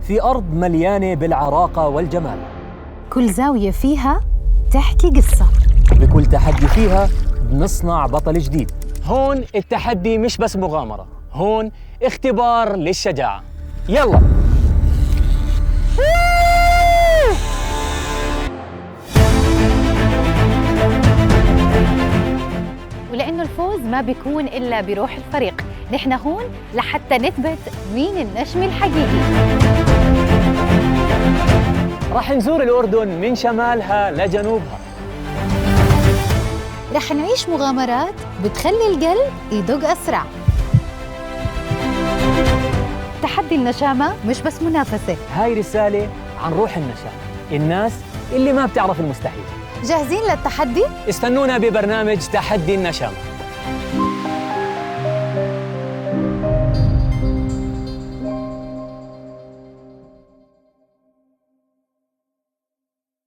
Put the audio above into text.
في أرض مليانة بالعراقة والجمال. كل زاوية فيها تحكي قصة. بكل تحدي فيها بنصنع بطل جديد. هون التحدي مش بس مغامرة، هون اختبار للشجاعة. يلا. ولأنه الفوز ما بيكون إلا بروح الفريق، نحن هون لحتى نثبت مين النجم الحقيقي. رح نزور الأردن من شمالها لجنوبها. رح نعيش مغامرات بتخلي القلب يدق أسرع. تحدي النشامة مش بس منافسة، هاي رسالة عن روح النشاط، الناس اللي ما بتعرف المستحيل. جاهزين للتحدي؟ استنونا ببرنامج تحدي النشامة.